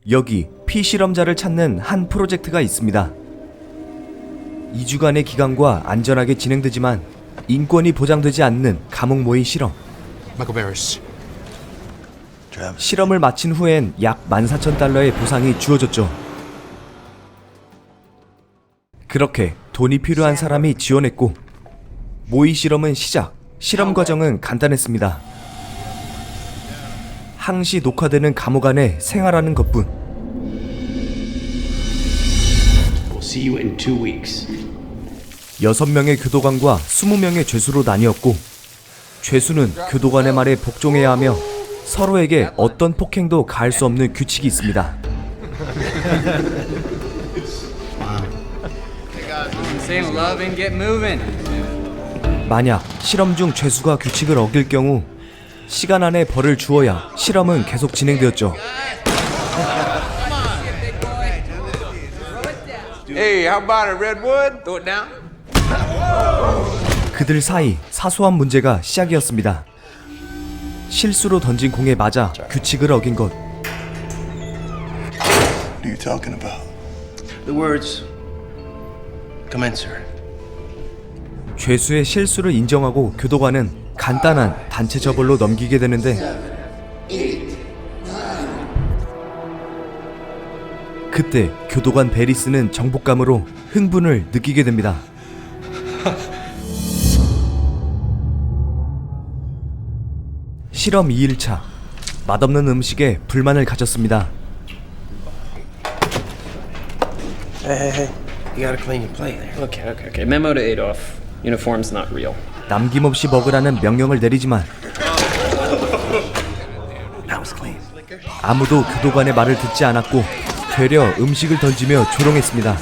여기 피실험자를 찾는 한 프로젝트가 있습니다. 2주간의 기간과 안전하게 진행되지만 인권이 보장되지 않는 감옥 모의 실험. 실험을 마친 후엔 약 14,000달러의 보상이 주어졌죠. 그렇게 돈이 필요한 사람이 지원했고 모의 실험은 시작. 실험 과정은 간단했습니다. 항시 녹화되는 감옥 안에 생활하는 것뿐. We'll see you in 2 weeks. 6명의 교도관과 20명의 죄수로 나뉘었고 죄수는 교도관의 말에 복종해야 하며 서로에게 어떤 폭행도 가할 수 없는 규칙이 있습니다. Saying love and get moving. 만약 실험 중 죄수가 규칙을 어길 경우 시간 안에 벌을 주어야 실험은 계속 진행되었죠. Hey, how about it, Redwood? Throw it down. 그들 사이 사소한 문제가 시작이었습니다. 실수로 던진 공에 맞아 규칙을 어긴 것. What are you talking about? The words commensurate. 죄수의 실수를 인정하고 교도관은 간단한 단체 처벌로 넘기게 되는데 그때 교도관 베리스는 정복감으로 흥분을 느끼게 됩니다. 실험 2일차 맛없는 음식에 불만을 가졌습니다. Hey. You gotta clean your plate there. Okay. Memo to Adolf. Uniform's not real. 남김없이 먹으라는 명령을 내리지만 That was clean. 아무도 교도관의 말을 듣지 않았고 되려 음식을 던지며 조롱했습니다.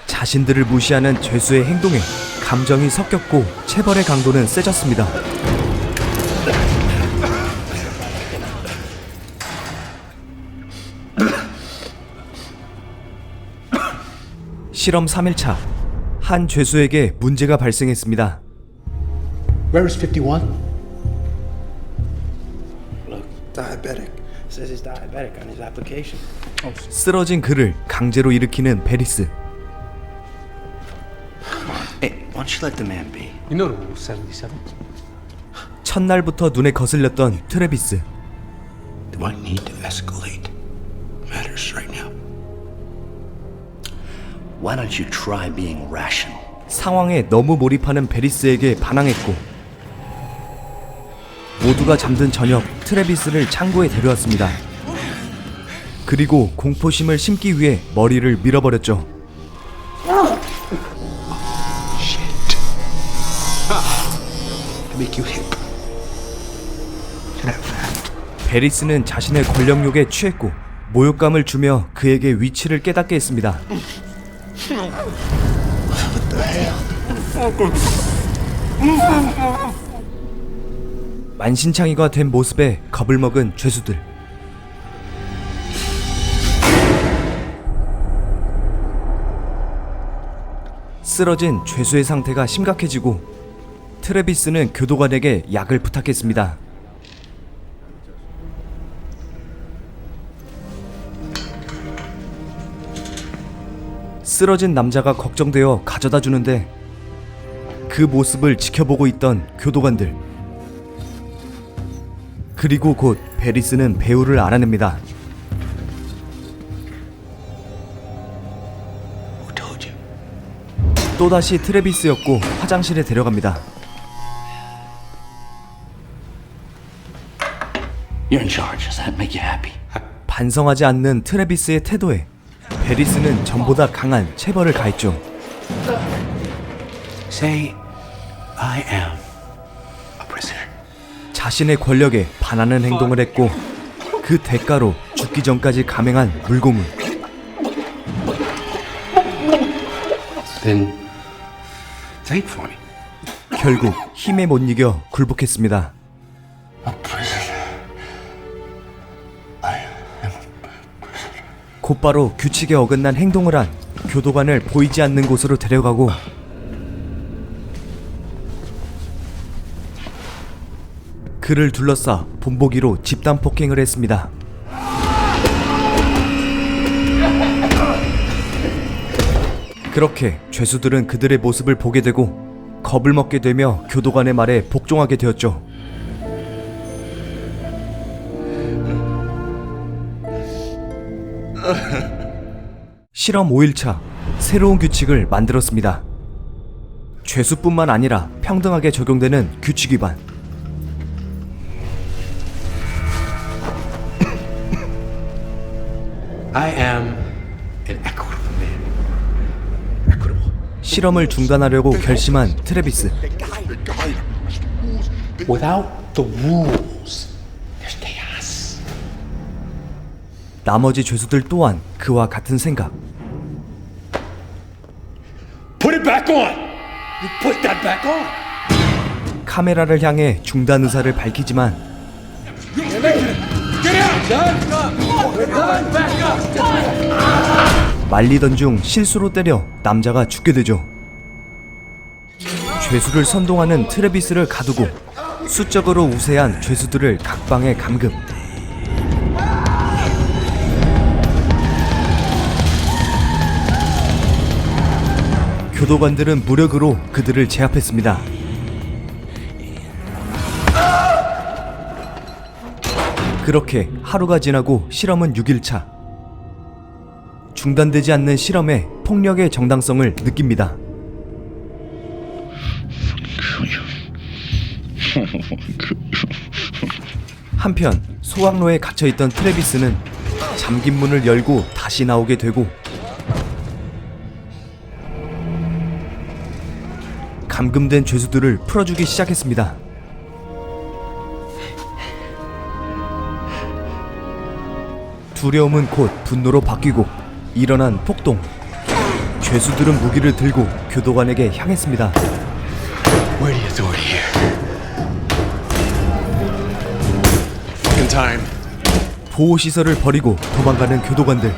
자신들을 무시하는 죄수의 행동에 감정이 섞였고 체벌의 강도는 세졌습니다. 실험 3일차 한 죄수에게 문제가 발생했습니다. Where is 51? Look, diabetic. It says he's diabetic on his application. 쓰러진 그를 강제로 일으키는 베리스. Hey, why don't you let the man be? You know the rule 77. 첫날부터 눈에 거슬렸던 트래비스. Do I need to escalate matters right now? Why don't you try being rational? 상황에 너무 몰입하는 베리스에게 반항했고 모두가 잠든 저녁 트래비스를 창고에 데려왔습니다. 그리고 공포심을 심기 위해 머리를 밀어버렸죠. Make you hip. 베리스는 자신의 권력욕에 취했고 모욕감을 주며 그에게 위치를 깨닫게 했습니다. 만신창이가 된 모습에 겁을 먹은 죄수들. 쓰러진 죄수의 상태가 심각해지고 트래비스는 교도관에게 약을 부탁했습니다. 쓰러진 남자가 걱정되어 가져다 주는데 그 모습을 지켜보고 있던 교도관들. 그리고 곧 베리스는 배우를 알아냅니다. Who told you? 또다시 트래비스였고 화장실에 데려갑니다. You're in charge. Does that make you happy? 반성하지 않는 트래비스의 태도에 베리스는 전보다 강한 체벌을 가했죠. Say, I am a prisoner. 자신의 권력에 반하는 행동을 했고 그 대가로 죽기 전까지 감행한 물고문. Then take for me. 결국 힘에 못 이겨 굴복했습니다. A prisoner. 곧바로 규칙에 어긋난 행동을 한 교도관을 보이지 않는 곳으로 데려가고 그를 둘러싸 본보기로 집단 폭행을 했습니다. 그렇게 죄수들은 그들의 모습을 보게 되고 겁을 먹게 되며 교도관의 말에 복종하게 되었죠. 실험 5일차, 새로운 규칙을 만들었습니다. 죄수뿐만 아니라 평등하게 적용되는 규칙 위반. I am an equitable man. Equitable. 실험을 중단하려고 결심한 트래비스. Without the rules, there's chaos. 나머지 죄수들 또한 그와 같은 생각. Put it back on! You put that back on! 카메라를 향해 중단 의사를 밝히지만 말리던 중 실수로 때려 남자가 죽게 되죠. 죄수를 선동하는 트래비스를 가두고 수적으로 우세한 죄수들을 각방에 감금. 교도관들은 무력으로 그들을 제압했습니다. 그렇게 하루가 지나고 실험은 6일차. 중단되지 않는 실험에 폭력의 정당성을 느낍니다. 한편 소학로에 갇혀있던 트래비스는 잠긴 문을 열고 다시 나오게 되고 감금된 죄수들을 풀어주기 시작했습니다. 두려움은 곧 분노로 바뀌고 일어난 폭동. 죄수들은 무기를 들고 교도관에게 향했습니다. Where the authority here? Fucking time. 보호시설을 버리고 도망가는 교도관들.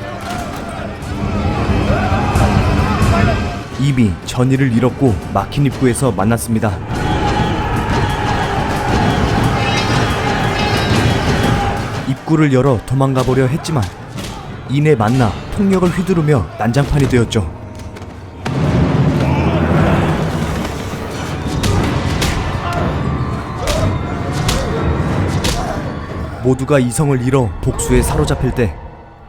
이미 전의를 잃었고 막힌 입구에서 만났습니다. 입구를 열어 도망가보려 했지만 이내 만나 폭력을 휘두르며 난장판이 되었죠. 모두가 이성을 잃어 복수에 사로잡힐 때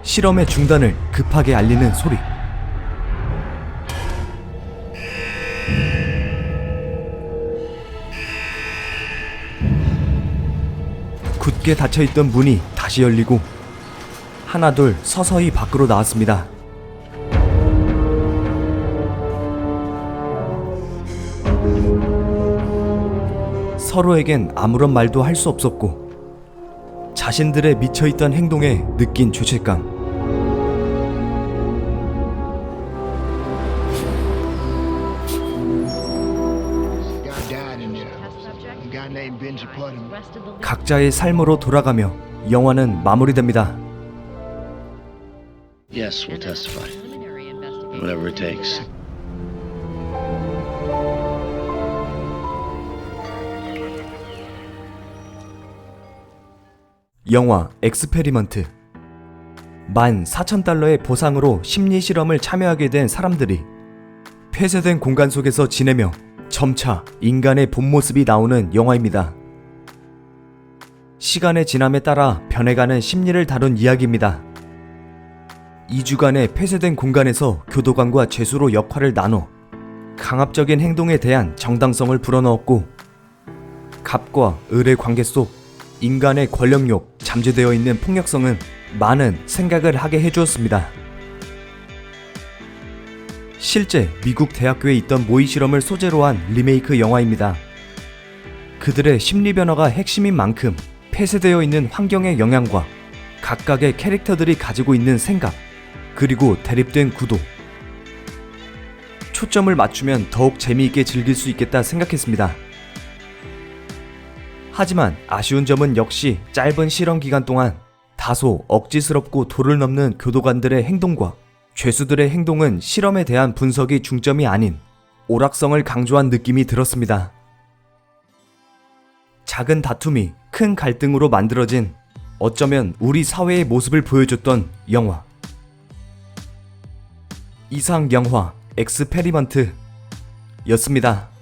실험의 중단을 급하게 알리는 소리. 굳게 닫혀있던 문이 다시 열리고 하나둘 서서히 밖으로 나왔습니다. 서로에겐 아무런 말도 할 수 없었고 자신들의 미쳐있던 행동에 느낀 죄책감. 각자의 삶으로 돌아가며 영화는 마무리됩니다. Yes, we'll testify. Whatever it takes. 영화 엑스페리먼트. 14,000달러의 보상으로 심리실험을 참여하게 된 사람들이 폐쇄된 공간 속에서 지내며 점차 인간의 본 모습이 나오는 영화입니다. 시간의 지남에 따라 변해가는 심리를 다룬 이야기입니다. 2주간의 폐쇄된 공간에서 교도관과 죄수로 역할을 나눠 강압적인 행동에 대한 정당성을 불어넣었고 갑과 을의 관계 속 인간의 권력욕, 잠재되어 있는 폭력성은 많은 생각을 하게 해주었습니다. 실제 미국 대학교에 있던 모의 실험을 소재로 한 리메이크 영화입니다. 그들의 심리 변화가 핵심인 만큼 폐쇄되어 있는 환경의 영향과 각각의 캐릭터들이 가지고 있는 생각, 그리고 대립된 구도. 초점을 맞추면 더욱 재미있게 즐길 수 있겠다 생각했습니다. 하지만 아쉬운 점은 역시 짧은 실험 기간 동안 다소 억지스럽고 도를 넘는 교도관들의 행동과 죄수들의 행동은 실험에 대한 분석이 중점이 아닌 오락성을 강조한 느낌이 들었습니다. 작은 다툼이 큰 갈등으로 만들어진 어쩌면 우리 사회의 모습을 보여줬던 영화. 이상 영화 엑스페리먼트 였습니다.